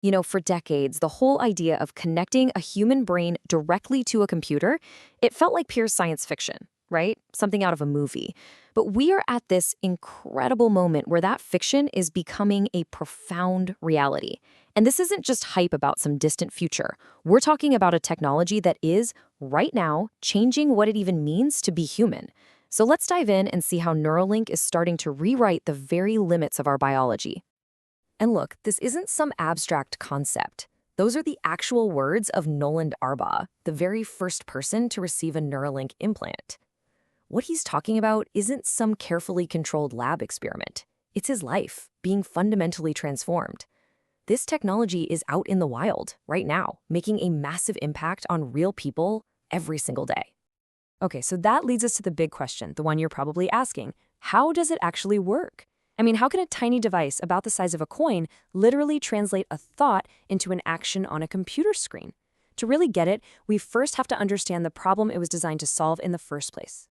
You know, for decades, the whole idea of connecting a human brain directly to a computer, it felt like pure science fiction, right? Something out of a movie. But we are at this incredible moment where that fiction is becoming a profound reality. And this isn't just hype about some distant future. We're talking about a technology that is, right now, changing what it even means to be human. So let's dive in and see how Neuralink is starting to rewrite the very limits of our biology. And look, this isn't some abstract concept. Those are the actual words of Noland Arbaugh, the very first person to receive a Neuralink implant. What he's talking about isn't some carefully controlled lab experiment. It's his life, being fundamentally transformed. This technology is out in the wild, right now, making a massive impact on real people every single day. Okay, so that leads us to the big question, the one you're probably asking. How does it actually work? I mean, how can a tiny device about the size of a coin literally translate a thought into an action on a computer screen? To really get it, we first have to understand the problem it was designed to solve in the first place.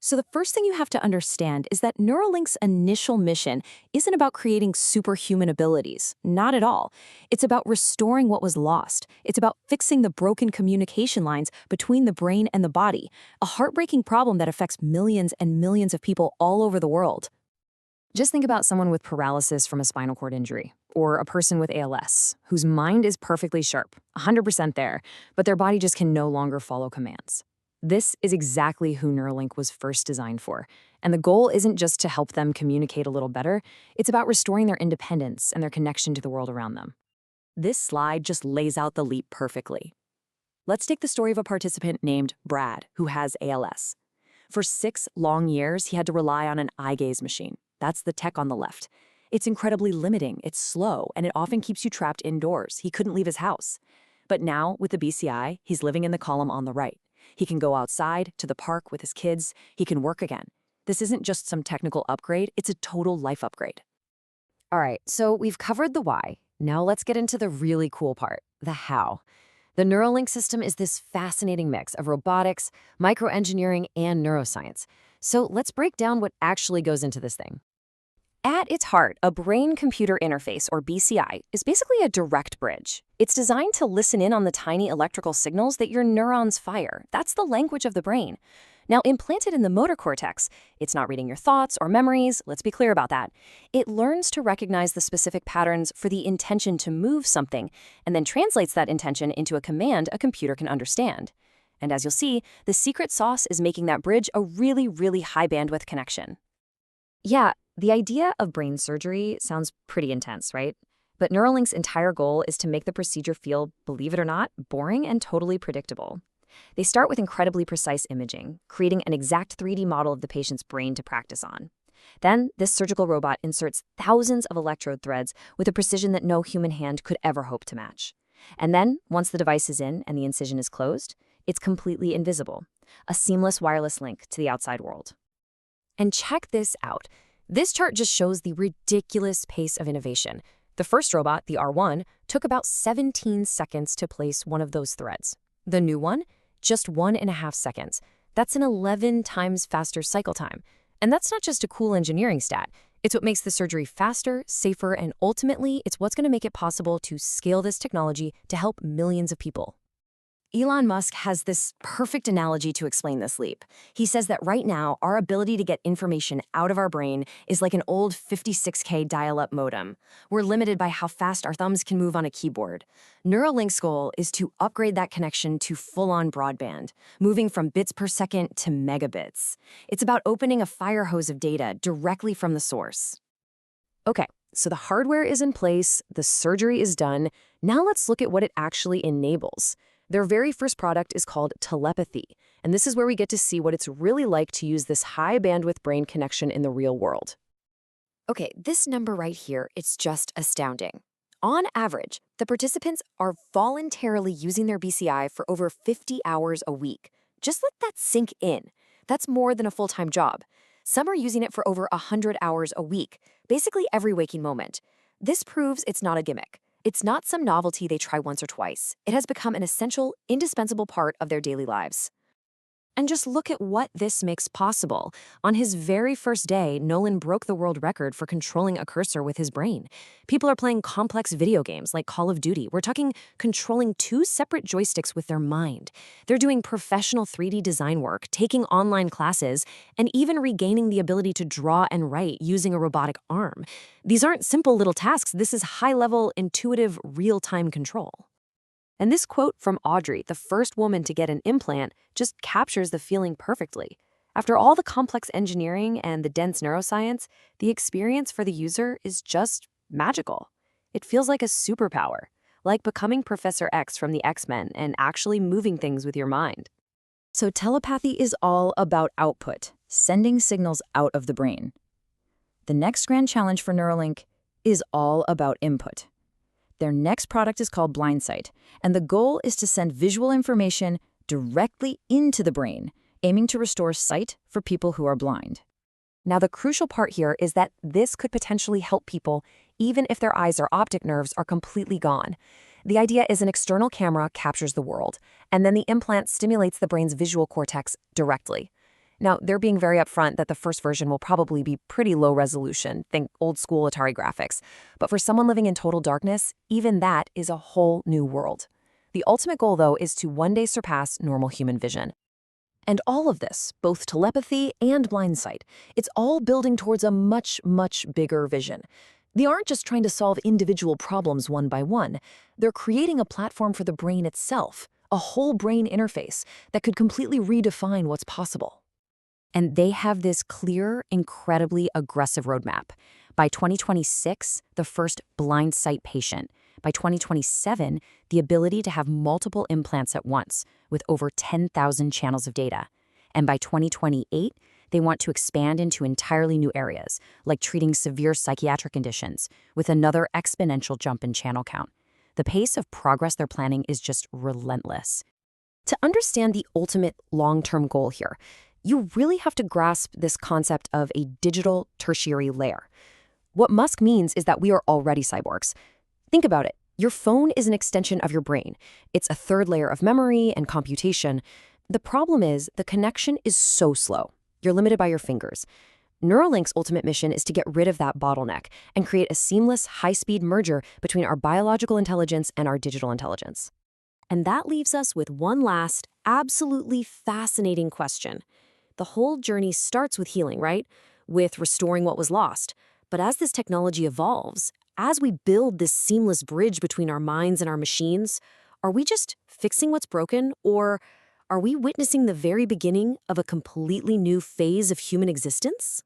So the first thing you have to understand is that Neuralink's initial mission isn't about creating superhuman abilities. Not at all. It's about restoring what was lost. It's about fixing the broken communication lines between the brain and the body, a heartbreaking problem that affects millions and millions of people all over the world. Just think about someone with paralysis from a spinal cord injury, or a person with ALS, whose mind is perfectly sharp, 100% there, but their body just can no longer follow commands. This is exactly who Neuralink was first designed for, and the goal isn't just to help them communicate a little better, it's about restoring their independence and their connection to the world around them. This slide just lays out the leap perfectly. Let's take the story of a participant named Brad, who has ALS. For 6 long years, he had to rely on an eye gaze machine. That's the tech on the left. It's incredibly limiting, it's slow, and it often keeps you trapped indoors. He couldn't leave his house. But now, with the BCI, he's living in the column on the right. He can go outside, to the park with his kids. He can work again. This isn't just some technical upgrade, it's a total life upgrade. All right, so we've covered the why. Now let's get into the really cool part, the how. The Neuralink system is this fascinating mix of robotics, microengineering, and neuroscience. So let's break down what actually goes into this thing. At its heart, a brain-computer interface, or BCI, is basically a direct bridge. It's designed to listen in on the tiny electrical signals that your neurons fire. That's the language of the brain. Now, implanted in the motor cortex, it's not reading your thoughts or memories, let's be clear about that. It learns to recognize the specific patterns for the intention to move something, and then translates that intention into a command a computer can understand. And as you'll see, the secret sauce is making that bridge a really, really high bandwidth connection. Yeah, the idea of brain surgery sounds pretty intense, right? But Neuralink's entire goal is to make the procedure feel, believe it or not, boring and totally predictable. They start with incredibly precise imaging, creating an exact 3D model of the patient's brain to practice on. Then, this surgical robot inserts thousands of electrode threads with a precision that no human hand could ever hope to match. And then, once the device is in and the incision is closed, it's completely invisible, a seamless wireless link to the outside world. And check this out. This chart just shows the ridiculous pace of innovation. The first robot, the R1, took about 17 seconds to place one of those threads. The new one, just 1.5 seconds. That's an 11 times faster cycle time. And that's not just a cool engineering stat. It's what makes the surgery faster, safer, and ultimately, it's what's going to make it possible to scale this technology to help millions of people. Elon Musk has this perfect analogy to explain this leap. He says that right now, our ability to get information out of our brain is like an old 56K dial-up modem. We're limited by how fast our thumbs can move on a keyboard. Neuralink's goal is to upgrade that connection to full-on broadband, moving from bits per second to megabits. It's about opening a fire hose of data directly from the source. Okay, so the hardware is in place, the surgery is done. Now let's look at what it actually enables. Their very first product is called telepathy, and this is where we get to see what it's really like to use this high-bandwidth brain connection in the real world. Okay, this number right here, it's just astounding. On average, the participants are voluntarily using their BCI for over 50 hours a week. Just let that sink in. That's more than a full-time job. Some are using it for over 100 hours a week, basically every waking moment. This proves it's not a gimmick. It's not some novelty they try once or twice. It has become an essential, indispensable part of their daily lives. And just look at what this makes possible. On his very first day, Nolan broke the world record for controlling a cursor with his brain. People are playing complex video games like Call of Duty. We're talking controlling two separate joysticks with their mind. They're doing professional 3D design work, taking online classes, and even regaining the ability to draw and write using a robotic arm. These aren't simple little tasks. This is high-level, intuitive, real-time control. And this quote from Audrey, the first woman to get an implant, just captures the feeling perfectly. After all the complex engineering and the dense neuroscience, the experience for the user is just magical. It feels like a superpower, like becoming Professor X from the X-Men and actually moving things with your mind. So telepathy is all about output, sending signals out of the brain. The next grand challenge for Neuralink is all about input. Their next product is called BlindSight, and the goal is to send visual information directly into the brain, aiming to restore sight for people who are blind. Now, the crucial part here is that this could potentially help people even if their eyes or optic nerves are completely gone. The idea is an external camera captures the world, and then the implant stimulates the brain's visual cortex directly. Now, they're being very upfront that the first version will probably be pretty low resolution, think old school Atari graphics. But for someone living in total darkness, even that is a whole new world. The ultimate goal, though, is to one day surpass normal human vision. And all of this, both telepathy and BlindSight, it's all building towards a much, much bigger vision. They aren't just trying to solve individual problems one by one. They're creating a platform for the brain itself, a whole brain interface that could completely redefine what's possible. And they have this clear, incredibly aggressive roadmap. By 2026, the first BlindSight patient. By 2027, the ability to have multiple implants at once, with over 10,000 channels of data. And by 2028, they want to expand into entirely new areas, like treating severe psychiatric conditions, with another exponential jump in channel count. The pace of progress they're planning is just relentless. To understand the ultimate long-term goal here, you really have to grasp this concept of a digital tertiary layer. What Musk means is that we are already cyborgs. Think about it. Your phone is an extension of your brain. It's a third layer of memory and computation. The problem is the connection is so slow. You're limited by your fingers. Neuralink's ultimate mission is to get rid of that bottleneck and create a seamless, high-speed merger between our biological intelligence and our digital intelligence. And that leaves us with one last, absolutely fascinating question. The whole journey starts with healing, right? With restoring what was lost. But as this technology evolves, as we build this seamless bridge between our minds and our machines, are we just fixing what's broken, or are we witnessing the very beginning of a completely new phase of human existence?